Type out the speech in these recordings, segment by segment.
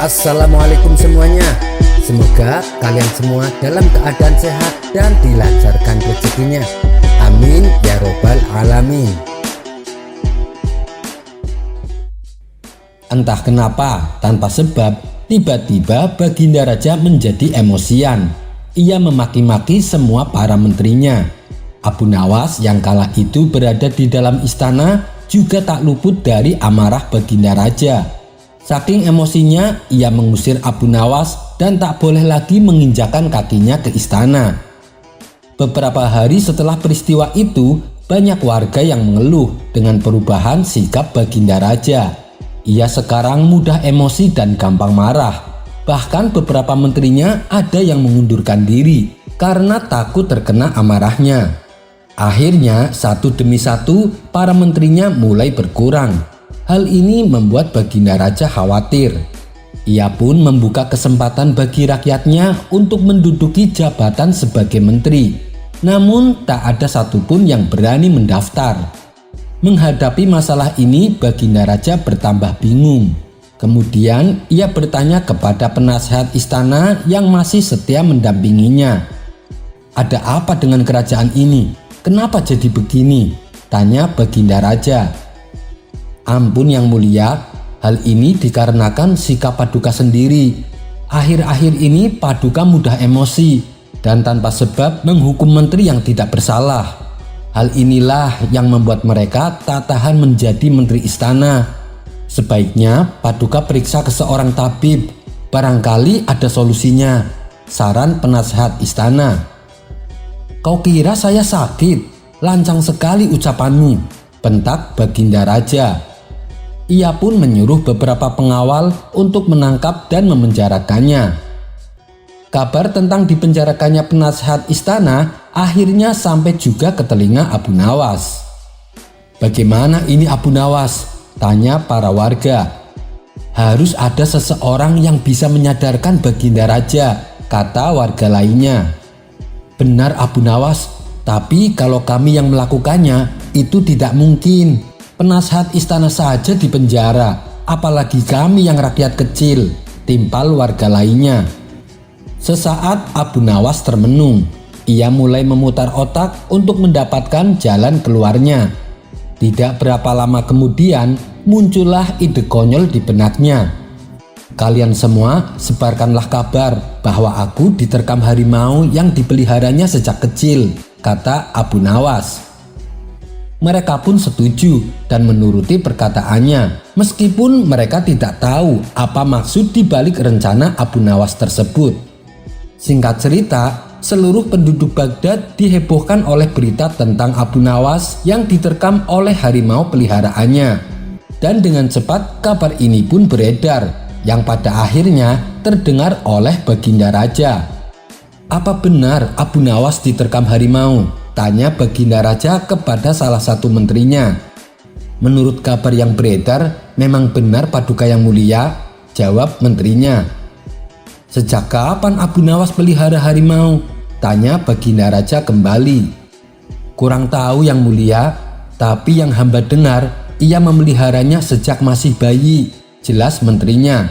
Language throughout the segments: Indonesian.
Assalamualaikum semuanya. Semoga kalian semua dalam keadaan sehat dan dilancarkan rezekinya. Amin ya robbal alamin. Entah kenapa, tanpa sebab, tiba-tiba Baginda Raja menjadi emosian. Ia memaki-maki semua para menterinya. Abu Nawas yang kala itu berada di dalam istana juga tak luput dari amarah Baginda Raja. Saking emosinya, ia mengusir Abu Nawas dan tak boleh lagi menginjakan kakinya ke istana. Beberapa hari setelah peristiwa itu, banyak warga yang mengeluh dengan perubahan sikap Baginda Raja. Ia sekarang mudah emosi dan gampang marah. Bahkan beberapa menterinya ada yang mengundurkan diri karena takut terkena amarahnya. Akhirnya satu demi satu para menterinya mulai berkurang. Hal ini membuat Baginda Raja khawatir. Ia pun membuka kesempatan bagi rakyatnya untuk menduduki jabatan sebagai menteri. Namun tak ada satupun yang berani mendaftar. Menghadapi masalah ini, Baginda Raja bertambah bingung. Kemudian ia bertanya kepada penasehat istana yang masih setia mendampinginya. "Ada apa dengan kerajaan ini? Kenapa jadi begini?" tanya Baginda Raja. "Ampun yang mulia, hal ini dikarenakan sikap Paduka sendiri. Akhir-akhir ini Paduka mudah emosi dan tanpa sebab menghukum menteri yang tidak bersalah. Hal inilah yang membuat mereka tak tahan menjadi menteri istana. Sebaiknya Paduka periksa ke seorang tabib, barangkali ada solusinya," saran penasehat istana. "Kau kira saya sakit? Lancang sekali ucapanmu," bentak Baginda Raja. Ia pun menyuruh beberapa pengawal untuk menangkap dan memenjarakannya. Kabar tentang dipenjarakannya penasehat istana akhirnya sampai juga ke telinga Abu Nawas. "Bagaimana ini Abu Nawas?" tanya para warga. "Harus ada seseorang yang bisa menyadarkan Baginda Raja," kata warga lainnya. "Benar Abu Nawas, tapi kalau kami yang melakukannya itu tidak mungkin. Penasehat istana saja dipenjara, apalagi kami yang rakyat kecil," timpal warga lainnya. Sesaat Abu Nawas termenung. Ia mulai memutar otak untuk mendapatkan jalan keluarnya. Tidak berapa lama kemudian muncullah ide konyol di benaknya. "Kalian semua sebarkanlah kabar bahwa aku diterkam harimau yang dipeliharanya sejak kecil," kata Abu Nawas. Mereka pun setuju dan menuruti perkataannya, meskipun mereka tidak tahu apa maksud dibalik rencana Abu Nawas tersebut. Singkat cerita, seluruh penduduk Baghdad dihebohkan oleh berita tentang Abu Nawas yang diterkam oleh harimau peliharaannya. Dan dengan cepat kabar ini pun beredar, yang pada akhirnya terdengar oleh Baginda Raja. "Apa benar Abu Nawas diterkam harimau?" tanya Baginda Raja kepada salah satu menterinya. "Menurut kabar yang beredar, memang benar Paduka yang mulia," jawab menterinya. "Sejak kapan Abu Nawas pelihara harimau?" tanya Baginda Raja kembali. "Kurang tahu yang mulia, tapi yang hamba dengar ia memeliharanya sejak masih bayi," jelas menterinya.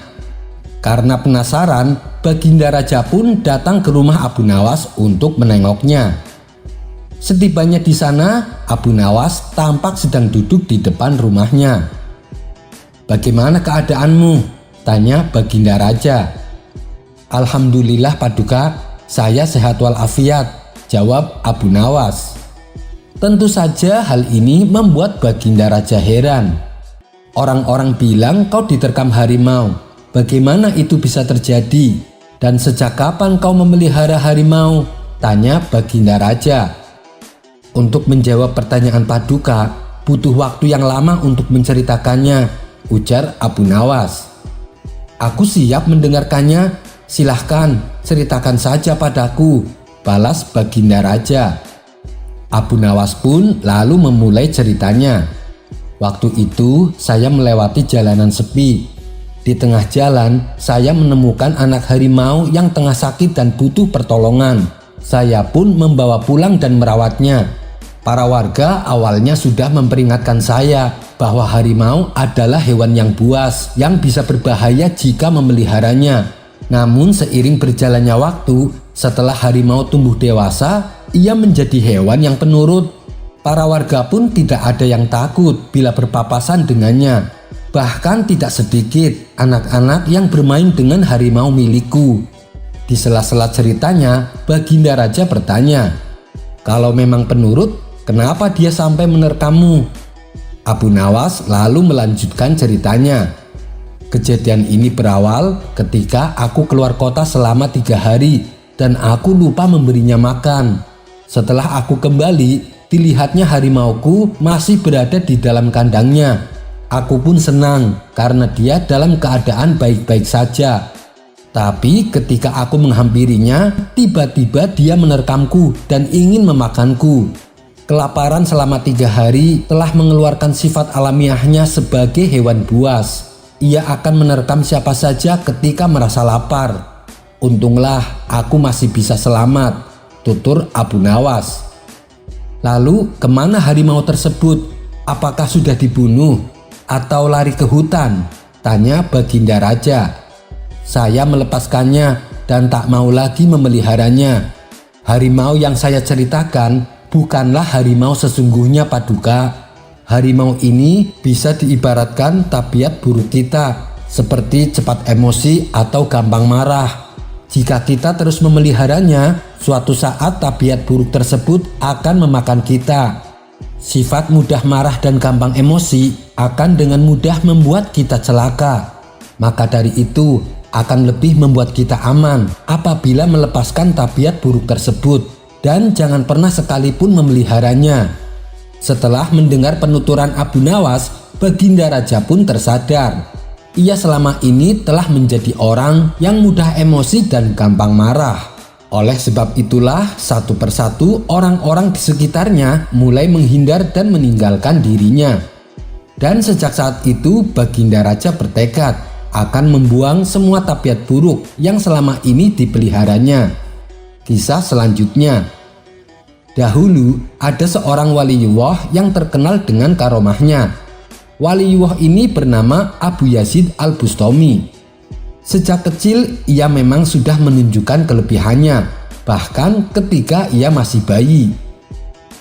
Karena penasaran, Baginda Raja pun datang ke rumah Abu Nawas untuk menengoknya. Setibanya di sana, Abu Nawas tampak sedang duduk di depan rumahnya. "Bagaimana keadaanmu?" tanya Baginda Raja. "Alhamdulillah Paduka, saya sehat walafiat," jawab Abu Nawas. Tentu saja hal ini membuat Baginda Raja heran. "Orang-orang bilang kau diterkam harimau. Bagaimana itu bisa terjadi? Dan sejak kapan kau memelihara harimau?" tanya Baginda Raja. "Untuk menjawab pertanyaan Paduka, butuh waktu yang lama untuk menceritakannya," ujar Abu Nawas. "Aku siap mendengarkannya, silahkan ceritakan saja padaku," balas Baginda Raja. Abu Nawas pun lalu memulai ceritanya. "Waktu itu saya melewati jalanan sepi. Di tengah jalan saya menemukan anak harimau yang tengah sakit dan butuh pertolongan. Saya pun membawa pulang dan merawatnya. Para warga awalnya sudah memperingatkan saya bahwa harimau adalah hewan yang buas yang bisa berbahaya jika memeliharanya. Namun seiring berjalannya waktu, setelah harimau tumbuh dewasa, ia menjadi hewan yang penurut. Para warga pun tidak ada yang takut bila berpapasan dengannya. Bahkan tidak sedikit anak-anak yang bermain dengan harimau milikku. Di sela-sela ceritanya, Baginda Raja bertanya, "Kalau memang penurut, kenapa dia sampai menerkammu?" Abu Nawas lalu melanjutkan ceritanya. Kejadian ini berawal ketika aku keluar kota selama 3 hari dan aku lupa memberinya makan. Setelah aku kembali, dilihatnya harimauku masih berada di dalam kandangnya. Aku pun senang karena dia dalam keadaan baik-baik saja. Tapi ketika aku menghampirinya, tiba-tiba dia menerkamku dan ingin memakanku. Kelaparan selama 3 hari telah mengeluarkan sifat alamiahnya sebagai hewan buas. Ia akan menerkam siapa saja ketika merasa lapar. Untunglah aku masih bisa selamat, tutur Abu Nawas. Lalu kemana harimau tersebut? Apakah sudah dibunuh atau lari ke hutan? Tanya Baginda Raja. Saya melepaskannya dan tak mau lagi memeliharanya. Harimau yang saya ceritakan bukanlah harimau sesungguhnya, Paduka. Harimau ini bisa diibaratkan tabiat buruk kita, seperti cepat emosi atau gampang marah. Jika kita terus memeliharanya, suatu saat tabiat buruk tersebut akan memakan kita. Sifat mudah marah dan gampang emosi akan dengan mudah membuat kita celaka. Maka dari itu, akan lebih membuat kita aman apabila melepaskan tabiat buruk tersebut. Dan jangan pernah sekalipun memeliharanya. Setelah mendengar penuturan Abu Nawas, Baginda Raja pun tersadar. Ia selama ini telah menjadi orang yang mudah emosi dan gampang marah. Oleh sebab itulah satu persatu orang-orang di sekitarnya mulai menghindar dan meninggalkan dirinya. Dan sejak saat itu Baginda Raja bertekad akan membuang semua tabiat buruk yang selama ini dipeliharanya. Kisah selanjutnya. Dahulu ada seorang waliyullah yang terkenal dengan karomahnya. Waliyullah ini bernama Abu Yazid Al-Bustami. Sejak kecil ia memang sudah menunjukkan kelebihannya, bahkan ketika ia masih bayi.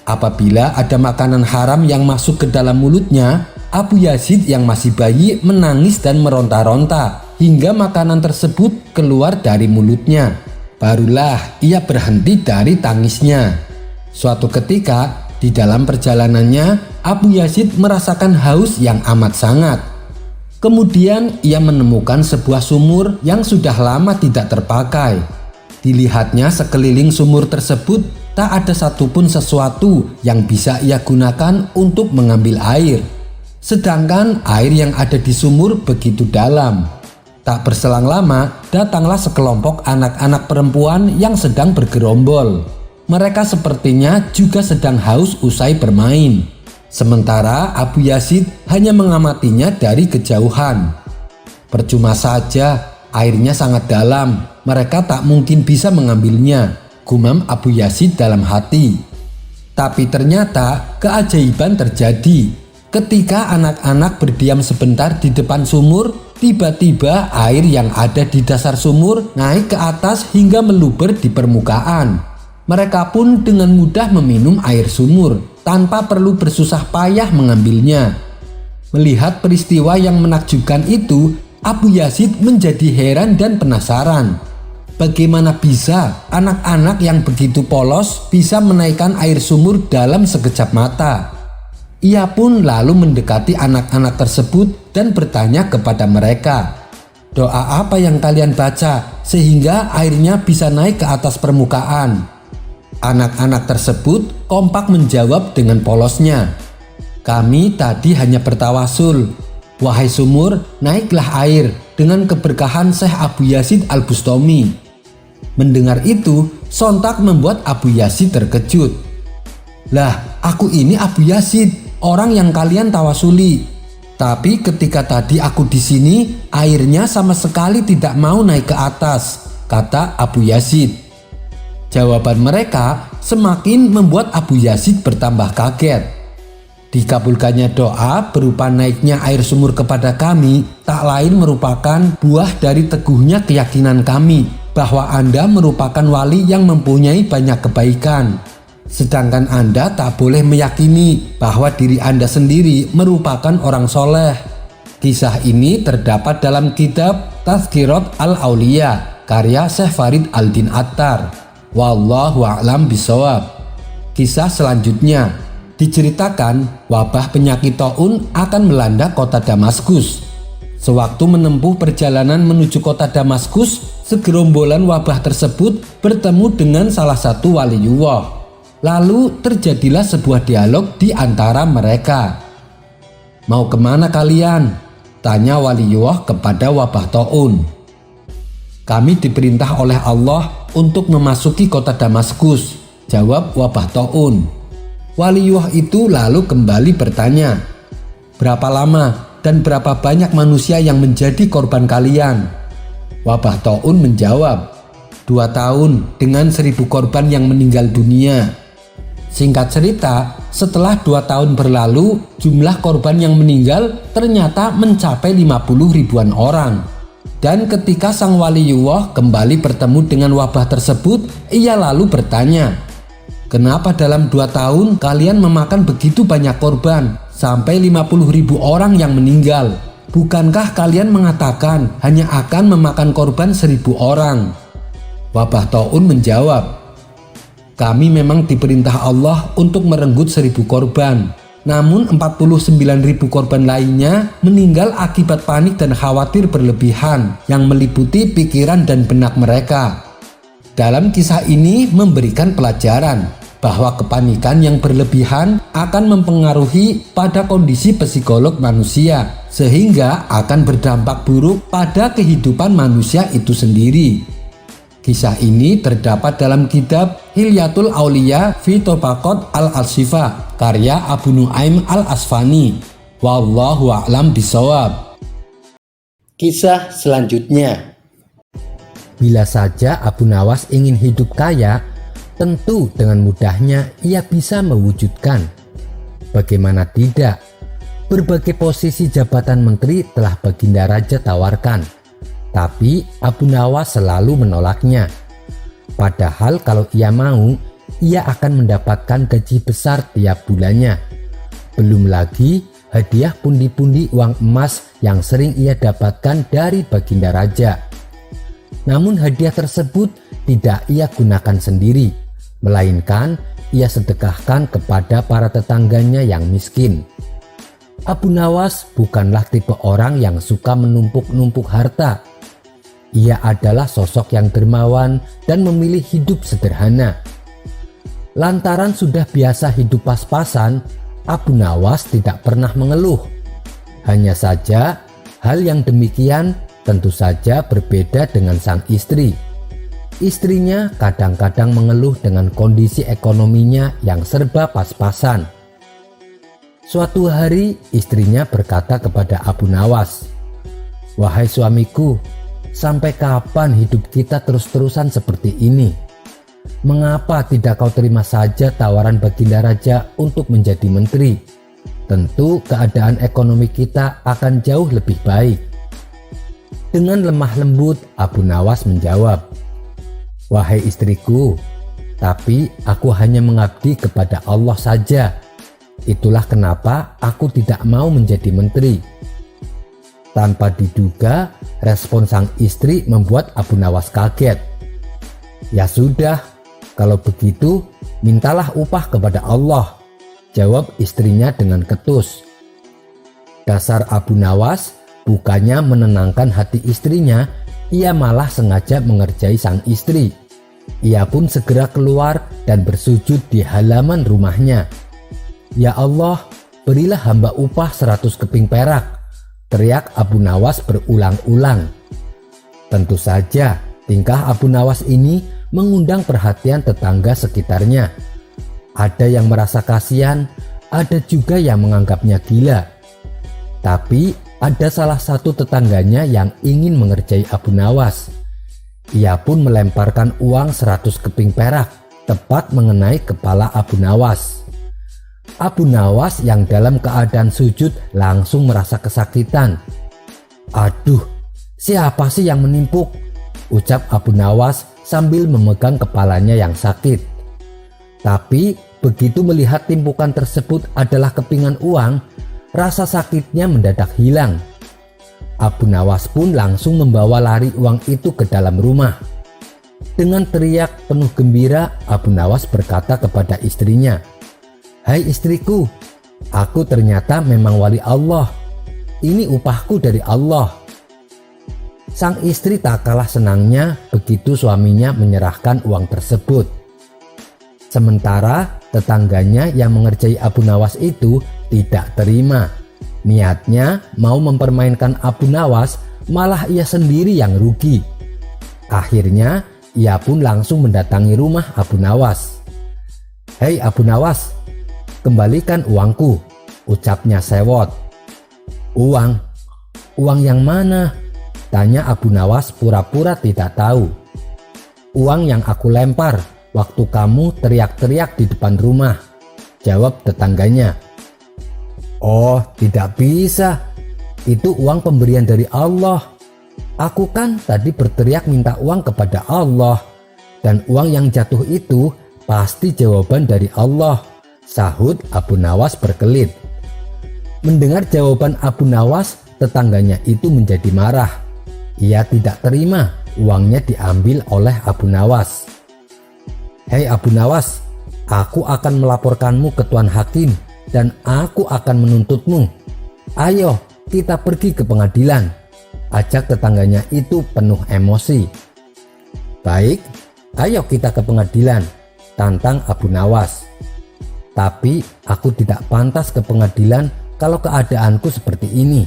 Apabila ada makanan haram yang masuk ke dalam mulutnya, Abu Yazid yang masih bayi menangis dan meronta-ronta hingga makanan tersebut keluar dari mulutnya. Barulah ia berhenti dari tangisnya. Suatu ketika di dalam perjalanannya, Abu Yazid merasakan haus yang amat sangat. Kemudian ia menemukan sebuah sumur yang sudah lama tidak terpakai. Dilihatnya sekeliling sumur tersebut tak ada satupun sesuatu yang bisa ia gunakan untuk mengambil air. Sedangkan air yang ada di sumur begitu dalam. Tak berselang lama, datanglah sekelompok anak-anak perempuan yang sedang bergerombol. Mereka sepertinya juga sedang haus usai bermain. Sementara Abu Yazid hanya mengamatinya dari kejauhan. Percuma saja, airnya sangat dalam. Mereka tak mungkin bisa mengambilnya, gumam Abu Yazid dalam hati. Tapi ternyata keajaiban terjadi. Ketika anak-anak berdiam sebentar di depan sumur, tiba-tiba air yang ada di dasar sumur naik ke atas hingga meluber di permukaan. Mereka pun dengan mudah meminum air sumur tanpa perlu bersusah payah mengambilnya. Melihat peristiwa yang menakjubkan itu, Abu Yazid menjadi heran dan penasaran. Bagaimana bisa anak-anak yang begitu polos bisa menaikkan air sumur dalam sekejap mata? Ia pun lalu mendekati anak-anak tersebut dan bertanya kepada mereka, "Doa apa yang kalian baca sehingga airnya bisa naik ke atas permukaan?" Anak-anak tersebut kompak menjawab dengan polosnya, "Kami tadi hanya bertawasul. Wahai sumur, naiklah air dengan keberkahan Syekh Abu Yazid Al-Bustami." Mendengar itu, sontak membuat Abu Yazid terkejut. "Lah, aku ini Abu Yazid, orang yang kalian tawasuli. Tapi ketika tadi aku di sini, airnya sama sekali tidak mau naik ke atas," kata Abu Yazid. Jawaban mereka semakin membuat Abu Yazid bertambah kaget. Dikabulkannya doa berupa naiknya air sumur kepada kami tak lain merupakan buah dari teguhnya keyakinan kami bahwa Anda merupakan wali yang mempunyai banyak kebaikan. Sedangkan Anda tak boleh meyakini bahwa diri Anda sendiri merupakan orang soleh. Kisah ini terdapat dalam kitab Tazkirat Al-Auliya karya Syekh Farid Al-Din Attar. Wallahu a'lam bishawab. Kisah selanjutnya diceritakan wabah penyakit taun akan melanda kota Damaskus. Sewaktu menempuh perjalanan menuju kota Damaskus, segerombolan wabah tersebut bertemu dengan salah satu waliullah. Lalu terjadilah sebuah dialog di antara mereka. "Mau kemana kalian?" tanya waliullah kepada wabah taun. "Kami diperintah oleh Allah untuk memasuki kota Damaskus," jawab wabah taun. Waliullah itu lalu kembali bertanya, "Berapa lama dan berapa banyak manusia yang menjadi korban kalian?" Wabah taun menjawab, 2 tahun dengan 1000 korban yang meninggal dunia." Singkat cerita, setelah 2 tahun berlalu, jumlah korban yang meninggal ternyata mencapai 50 ribuan orang. Dan ketika sang waliullah kembali bertemu dengan wabah tersebut, ia lalu bertanya, "Kenapa dalam 2 tahun kalian memakan begitu banyak korban, sampai 50 ribu orang yang meninggal? Bukankah kalian mengatakan hanya akan memakan korban 1000 orang?" Wabah taun menjawab, "Kami memang diperintah Allah untuk merenggut 1000 korban. Namun 49.000 korban lainnya meninggal akibat panik dan khawatir berlebihan yang meliputi pikiran dan benak mereka." Dalam kisah ini memberikan pelajaran bahwa kepanikan yang berlebihan akan mempengaruhi pada kondisi psikolog manusia, sehingga akan berdampak buruk pada kehidupan manusia itu sendiri. Kisah ini terdapat dalam kitab Hilyatul Auliya fi Tabaqat Al-Ashifa karya Abu Nuaim Al-Asfani. Wallahu a'lam bishawab. Kisah selanjutnya. Bila saja Abu Nawas ingin hidup kaya, tentu dengan mudahnya ia bisa mewujudkan. Bagaimana tidak? Berbagai posisi jabatan menteri telah Baginda Raja tawarkan. Tapi Abu Nawas selalu menolaknya. Padahal kalau ia mau, ia akan mendapatkan gaji besar tiap bulannya. Belum lagi hadiah pundi-pundi uang emas yang sering ia dapatkan dari Baginda Raja. Namun hadiah tersebut tidak ia gunakan sendiri, melainkan ia sedekahkan kepada para tetangganya yang miskin. Abu Nawas bukanlah tipe orang yang suka menumpuk-numpuk harta. Ia adalah sosok yang dermawan dan memilih hidup sederhana. Lantaran sudah biasa hidup pas-pasan, Abu Nawas tidak pernah mengeluh. Hanya saja, hal yang demikian tentu saja berbeda dengan sang istri. Istrinya kadang-kadang mengeluh dengan kondisi ekonominya yang serba pas-pasan. Suatu hari istrinya berkata kepada Abu Nawas, "Wahai suamiku, sampai kapan hidup kita terus-terusan seperti ini? Mengapa tidak kau terima saja tawaran Baginda Raja untuk menjadi menteri? Tentu keadaan ekonomi kita akan jauh lebih baik." Dengan lemah lembut Abu Nawas menjawab, "Wahai istriku, tapi aku hanya mengabdi kepada Allah saja. Itulah kenapa aku tidak mau menjadi menteri." Tanpa diduga, respon sang istri membuat Abu Nawas kaget. "Ya sudah, kalau begitu mintalah upah kepada Allah," jawab istrinya dengan ketus. Dasar Abu Nawas bukannya menenangkan hati istrinya, ia malah sengaja mengerjai sang istri. Ia pun segera keluar dan bersujud di halaman rumahnya. "Ya Allah, berilah hamba upah 100 keping perak," teriak Abu Nawas berulang-ulang. Tentu saja tingkah Abu Nawas ini mengundang perhatian tetangga sekitarnya. Ada yang merasa kasihan, ada juga yang menganggapnya gila. Tapi ada salah satu tetangganya yang ingin mengerjai Abu Nawas. Ia pun melemparkan uang 100 keping perak tepat mengenai kepala Abu Nawas. Abu Nawas yang dalam keadaan sujud langsung merasa kesakitan. "Aduh, siapa sih yang menimpuk?" ucap Abu Nawas sambil memegang kepalanya yang sakit. Tapi begitu melihat timpukan tersebut adalah kepingan uang, rasa sakitnya mendadak hilang. Abu Nawas pun langsung membawa lari uang itu ke dalam rumah. Dengan teriak penuh gembira, Abu Nawas berkata kepada istrinya, "Hai istriku, aku ternyata memang wali Allah. Ini upahku dari Allah." Sang istri tak kalah senangnya begitu suaminya menyerahkan uang tersebut. Sementara tetangganya yang mengerjai Abu Nawas itu tidak terima. Niatnya mau mempermainkan Abu Nawas, malah ia sendiri yang rugi. Akhirnya ia pun langsung mendatangi rumah Abu Nawas. "Hei Abu Nawas, kembalikan uangku," ucapnya sewot. "Uang? Uang yang mana?" tanya Abu Nawas pura-pura tidak tahu. "Uang yang aku lempar waktu kamu teriak-teriak di depan rumah," jawab tetangganya. "Oh, tidak bisa. Itu uang pemberian dari Allah. Aku kan tadi berteriak minta uang kepada Allah, dan uang yang jatuh itu pasti jawaban dari Allah," sahut Abu Nawas berkelit. Mendengar jawaban Abu Nawas, tetangganya itu menjadi marah. Ia tidak terima uangnya diambil oleh Abu Nawas. "Hei Abu Nawas, aku akan melaporkanmu ke Tuan Hakim dan aku akan menuntutmu. Ayo kita pergi ke pengadilan," ajak tetangganya itu penuh emosi. "Baik, ayo kita ke pengadilan," tantang Abu Nawas. "Tapi aku tidak pantas ke pengadilan kalau keadaanku seperti ini.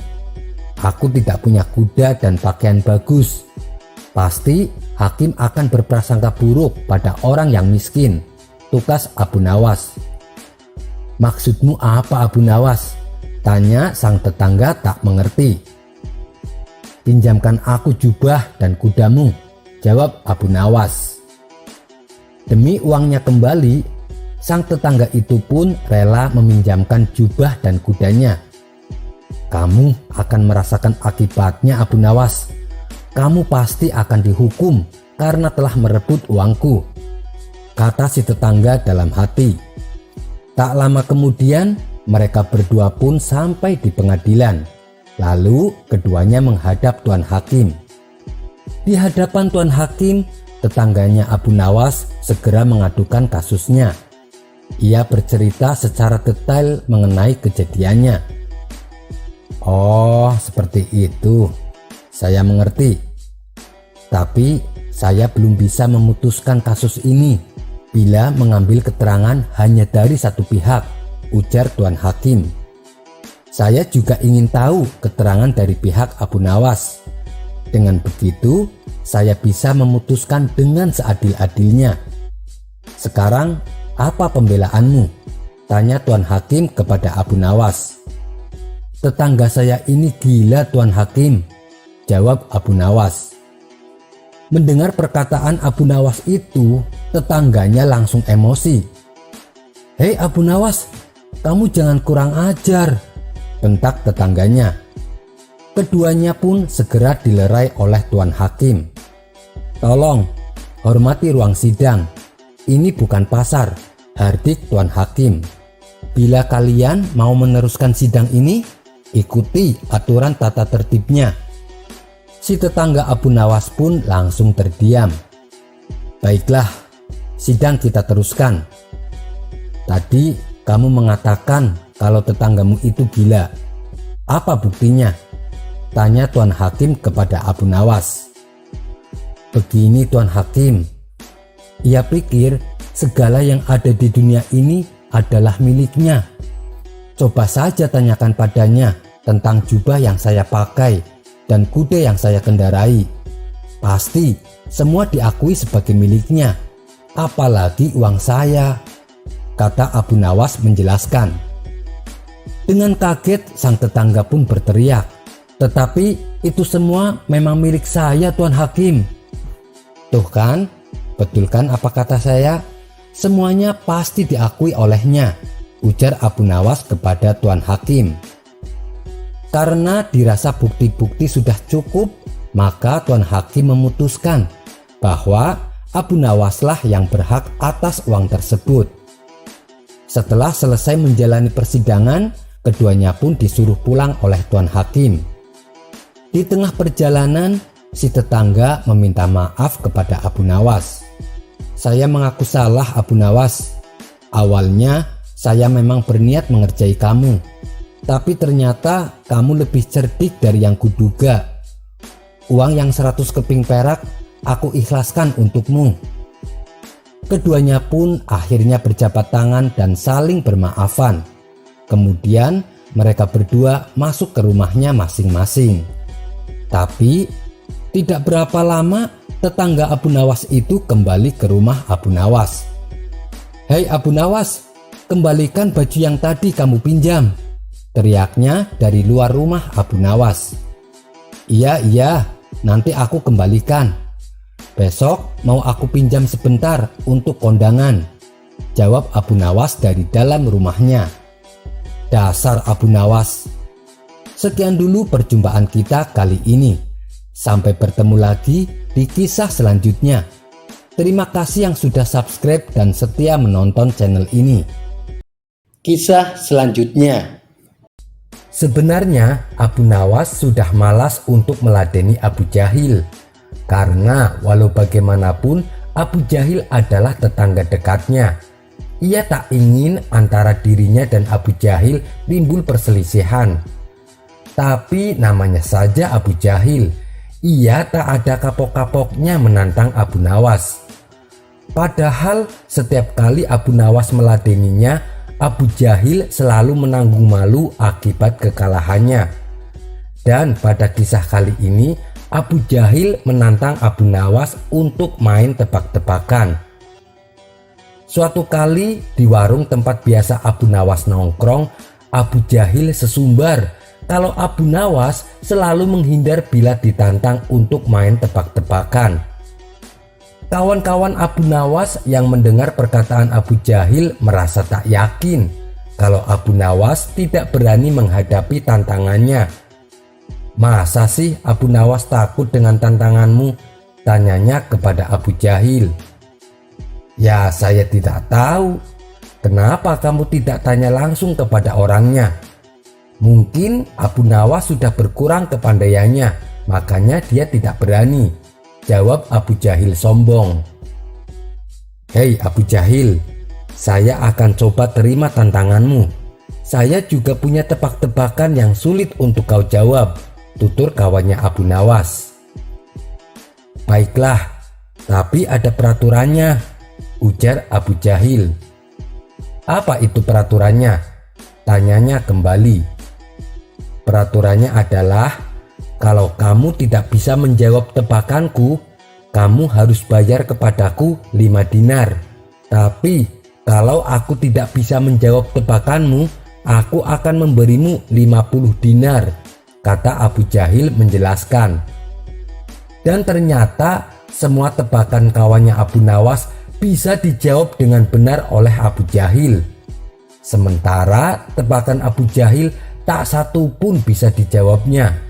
Aku tidak punya kuda dan pakaian bagus. Pasti hakim akan berprasangka buruk pada orang yang miskin," tukas Abu Nawas. "Maksudmu apa Abu Nawas?" tanya sang tetangga tak mengerti. "Pinjamkan aku jubah dan kudamu," jawab Abu Nawas. Demi uangnya kembali, sang tetangga itu pun rela meminjamkan jubah dan kudanya. "Kamu akan merasakan akibatnya Abu Nawas. Kamu pasti akan dihukum karena telah merebut uangku," kata si tetangga dalam hati. Tak lama kemudian mereka berdua pun sampai di pengadilan. Lalu keduanya menghadap Tuan Hakim. Di hadapan Tuan Hakim, tetangganya Abu Nawas segera mengadukan kasusnya. Ia bercerita secara detail mengenai kejadiannya. "Oh, seperti itu. Saya mengerti. Tapi saya belum bisa memutuskan kasus ini bila mengambil keterangan hanya dari satu pihak," ujar Tuan Hakim. "Saya juga ingin tahu keterangan dari pihak Abu Nawas. Dengan begitu, saya bisa memutuskan dengan seadil-adilnya. Sekarang, apa pembelaanmu?" tanya Tuan Hakim kepada Abu Nawas. "Tetangga saya ini gila Tuan Hakim," jawab Abu Nawas. Mendengar perkataan Abu Nawas itu, tetangganya langsung emosi. "Hei Abu Nawas, kamu jangan kurang ajar," bentak tetangganya. Keduanya pun segera dilerai oleh Tuan Hakim. "Tolong, hormati ruang sidang. Ini bukan pasar," hardik Tuan Hakim. "Bila kalian mau meneruskan sidang ini, ikuti aturan tata tertibnya." Si tetangga Abu Nawas pun langsung terdiam. "Baiklah, sidang kita teruskan. Tadi kamu mengatakan kalau tetanggamu itu gila. Apa buktinya?" tanya Tuan Hakim kepada Abu Nawas. "Begini Tuan Hakim, ia pikir segala yang ada di dunia ini adalah miliknya. Coba saja tanyakan padanya tentang jubah yang saya pakai dan kuda yang saya kendarai. Pasti semua diakui sebagai miliknya, apalagi uang saya," kata Abu Nawas menjelaskan. Dengan kaget sang tetangga pun berteriak, "Tetapi itu semua memang milik saya Tuan Hakim." "Tuh kan, betul kan apa kata saya? Semuanya pasti diakui olehnya," ujar Abu Nawas kepada Tuan Hakim. Karena dirasa bukti-bukti sudah cukup, maka Tuan Hakim memutuskan bahwa Abu Nawaslah yang berhak atas uang tersebut. Setelah selesai menjalani persidangan, keduanya pun disuruh pulang oleh Tuan Hakim. Di tengah perjalanan, si tetangga meminta maaf kepada Abu Nawas. Saya mengaku salah, Abu Nawas. Awalnya saya memang berniat mengerjai kamu, tapi ternyata kamu lebih cerdik dari yang kuduga. Uang yang 100 keping perak aku ikhlaskan untukmu. Keduanya pun akhirnya berjabat tangan dan saling bermaafan. Kemudian mereka berdua masuk ke rumahnya masing-masing. Tapi tidak berapa lama tetangga Abu Nawas itu kembali ke rumah Abu Nawas. "Hei Abu Nawas, kembalikan baju yang tadi kamu pinjam," teriaknya dari luar rumah Abu Nawas. Iya, nanti aku kembalikan. Besok mau aku pinjam sebentar untuk kondangan," jawab Abu Nawas dari dalam rumahnya. Dasar Abu Nawas. Sekian dulu perjumpaan kita kali ini. Sampai bertemu lagi di kisah selanjutnya. Terima kasih yang sudah subscribe dan setia menonton channel ini. Kisah selanjutnya. Sebenarnya Abu Nawas sudah malas untuk meladeni Abu Jahil. Karena walau bagaimanapun Abu Jahil adalah tetangga dekatnya. Ia tak ingin antara dirinya dan Abu Jahil timbul perselisihan. Tapi namanya saja Abu Jahil, ia tak ada kapok-kapoknya menantang Abu Nawas. Padahal setiap kali Abu Nawas meladeninya, Abu Jahil selalu menanggung malu akibat kekalahannya. Dan pada kisah kali ini, Abu Jahil menantang Abu Nawas untuk main tebak-tebakan. Suatu kali di warung tempat biasa Abu Nawas nongkrong, Abu Jahil sesumbar kalau Abu Nawas selalu menghindar bila ditantang untuk main tebak-tebakan. Kawan-kawan Abu Nawas yang mendengar perkataan Abu Jahil merasa tak yakin kalau Abu Nawas tidak berani menghadapi tantangannya. "Masa sih Abu Nawas takut dengan tantanganmu?" tanyanya kepada Abu Jahil. "Ya saya tidak tahu. Kenapa kamu tidak tanya langsung kepada orangnya? Mungkin Abu Nawas sudah berkurang kepandaiannya, makanya dia tidak berani," jawab Abu Jahil sombong. "Hei Abu Jahil, saya akan coba terima tantanganmu. Saya juga punya tebak-tebakan yang sulit untuk kau jawab," tutur kawannya Abu Nawas. "Baiklah, tapi ada peraturannya," ujar Abu Jahil. "Apa itu peraturannya?" tanyanya kembali. "Peraturannya adalah kalau kamu tidak bisa menjawab tebakanku, kamu harus bayar kepadaku 5 dinar. Tapi kalau aku tidak bisa menjawab tebakanmu, aku akan memberimu 50 dinar, kata Abu Jahil menjelaskan. Dan ternyata semua tebakan kawannya Abu Nawas bisa dijawab dengan benar oleh Abu Jahil. Sementara tebakan Abu Jahil tak satu pun bisa dijawabnya.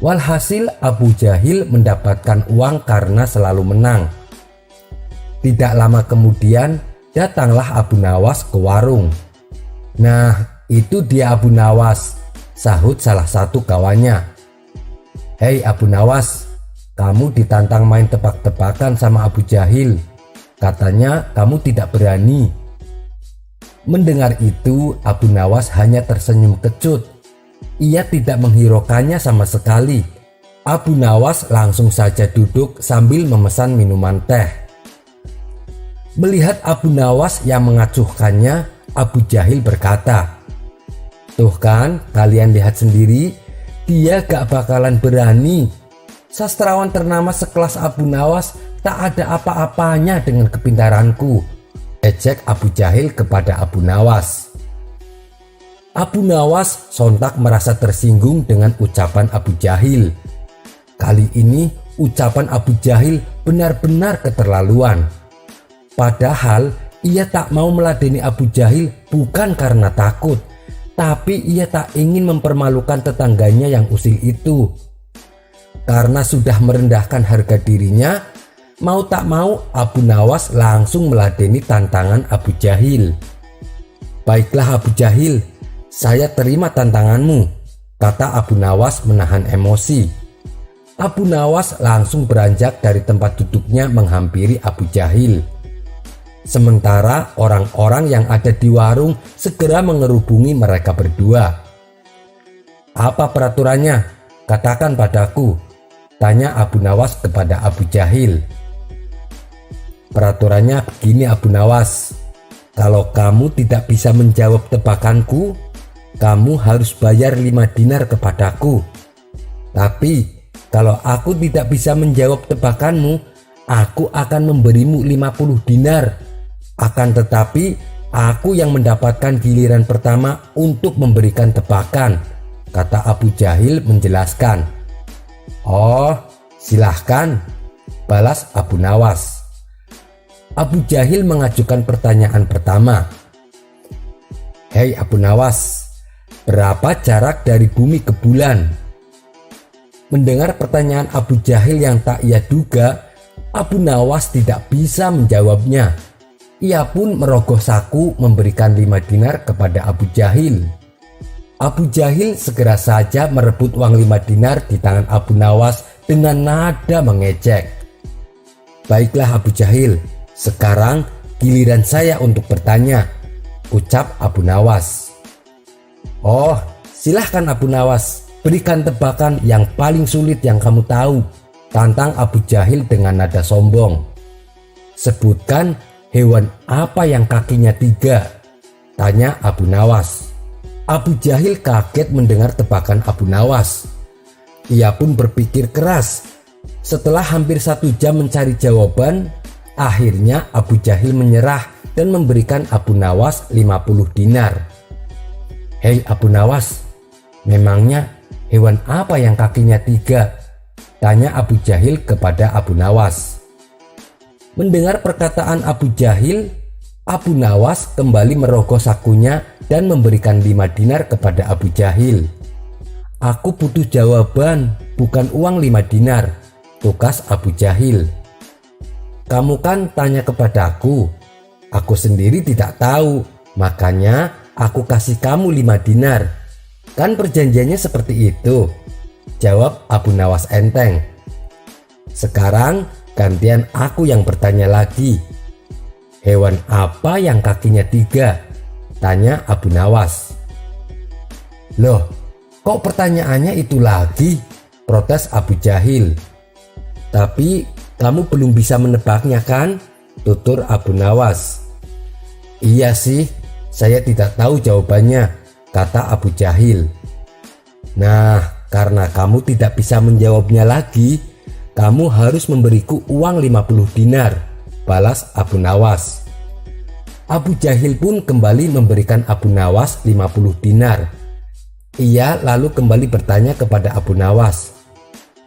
Walhasil Abu Jahil mendapatkan uang karena selalu menang. Tidak lama kemudian datanglah Abu Nawas ke warung. "Nah, itu dia Abu Nawas," sahut salah satu kawannya. "Hei Abu Nawas, kamu ditantang main tebak-tebakan sama Abu Jahil. Katanya kamu tidak berani." Mendengar itu, Abu Nawas hanya tersenyum kecut. Ia tidak menghiraukannya sama sekali. Abu Nawas langsung saja duduk sambil memesan minuman teh. Melihat Abu Nawas yang mengacuhkannya, Abu Jahil berkata, "Tuh kan, kalian lihat sendiri, dia gak bakalan berani. Sastrawan ternama sekelas Abu Nawas tak ada apa-apanya dengan kepintaranku," ejek Abu Jahil kepada Abu Nawas. Abu Nawas sontak merasa tersinggung dengan ucapan Abu Jahil. Kali ini ucapan Abu Jahil benar-benar keterlaluan. Padahal Ia tak mau meladeni Abu Jahil bukan karena takut, tapi ia tak ingin mempermalukan tetangganya yang usil itu. Karena sudah merendahkan harga dirinya, mau tak mau Abu Nawas langsung meladeni tantangan Abu Jahil. "Baiklah Abu Jahil, saya terima tantanganmu," kata Abu Nawas menahan emosi. Abu Nawas langsung beranjak dari tempat duduknya menghampiri Abu Jahil. Sementara orang-orang yang ada di warung segera mengerubungi mereka berdua. "Apa peraturannya? Katakan padaku," tanya Abu Nawas kepada Abu Jahil. "Peraturannya begini Abu Nawas, kalau kamu tidak bisa menjawab tebakanku, kamu harus bayar 5 dinar kepadaku. Tapi kalau aku tidak bisa menjawab tebakanmu, aku akan memberimu 50 dinar. Akan tetapi aku yang mendapatkan giliran pertama untuk memberikan tebakan," kata Abu Jahil menjelaskan. "Oh, silahkan," balas Abu Nawas. Abu Jahil mengajukan pertanyaan pertama. "Hei Abu Nawas, berapa jarak dari bumi ke bulan?" Mendengar pertanyaan Abu Jahil yang tak ia duga, Abu Nawas tidak bisa menjawabnya. Ia pun merogoh saku memberikan 5 dinar kepada Abu Jahil. Abu Jahil segera saja merebut uang 5 dinar di tangan Abu Nawas dengan nada mengejek. "Baiklah Abu Jahil, sekarang giliran saya untuk bertanya," ucap Abu Nawas. "Oh, silahkan Abu Nawas, berikan tebakan yang paling sulit yang kamu tahu," tantang Abu Jahil dengan nada sombong. "Sebutkan hewan apa yang kakinya 3, tanya Abu Nawas. Abu Jahil kaget mendengar tebakan Abu Nawas. Ia pun berpikir keras. Setelah hampir 1 jam mencari jawaban, akhirnya Abu Jahil menyerah dan memberikan Abu Nawas 50 dinar. "Hei Abu Nawas, memangnya hewan apa yang kakinya 3? Tanya Abu Jahil kepada Abu Nawas. Mendengar perkataan Abu Jahil, Abu Nawas kembali merogoh sakunya dan memberikan 5 dinar kepada Abu Jahil. "Aku butuh jawaban, bukan uang 5 dinar, tukas Abu Jahil. "Kamu kan tanya kepadaku, aku sendiri tidak tahu, makanya aku kasih kamu 5 dinar. Kan perjanjiannya seperti itu," jawab Abu Nawas enteng. "Sekarang gantian aku yang bertanya lagi. Hewan apa yang kakinya 3? Tanya Abu Nawas. "Loh, kok pertanyaannya itu lagi?" protes Abu Jahil. "Tapi kamu belum bisa menebaknya kan?" tutur Abu Nawas. "Iya sih, saya tidak tahu jawabannya," kata Abu Jahil. "Nah, karena kamu tidak bisa menjawabnya lagi, kamu harus memberiku uang 50 dinar, balas Abu Nawas. Abu Jahil pun kembali memberikan Abu Nawas 50 dinar. Ia lalu kembali bertanya kepada Abu Nawas,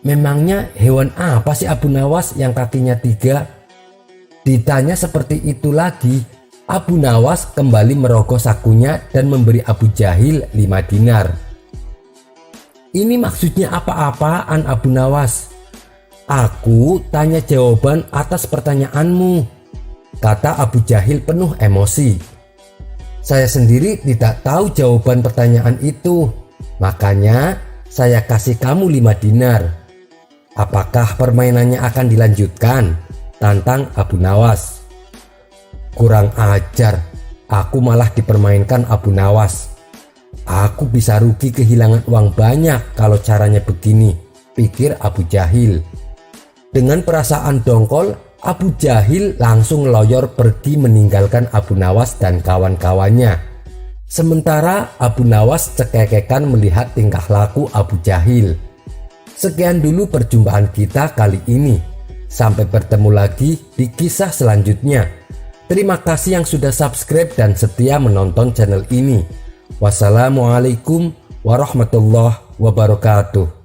"Memangnya hewan apa sih Abu Nawas yang kakinya 3? Ditanya seperti itu lagi, Abu Nawas kembali merogoh sakunya dan memberi Abu Jahil 5 dinar. "Ini maksudnya apa-apaan Abu Nawas? Aku tanya jawaban atas pertanyaanmu," kata Abu Jahil penuh emosi. "Saya sendiri tidak tahu jawaban pertanyaan itu, makanya saya kasih kamu 5 dinar. Apakah permainannya akan dilanjutkan?" tantang Abu Nawas. "Kurang ajar, aku malah dipermainkan Abu Nawas. Aku bisa rugi kehilangan uang banyak kalau caranya begini," pikir Abu Jahil. Dengan perasaan dongkol, Abu Jahil langsung loyor pergi meninggalkan Abu Nawas dan kawan-kawannya. Sementara Abu Nawas cekekekan melihat tingkah laku Abu Jahil. Sekian dulu perjumpaan kita kali ini. Sampai bertemu lagi di kisah selanjutnya. Terima kasih yang sudah subscribe dan setia menonton channel ini. Wassalamualaikum warahmatullahi wabarakatuh.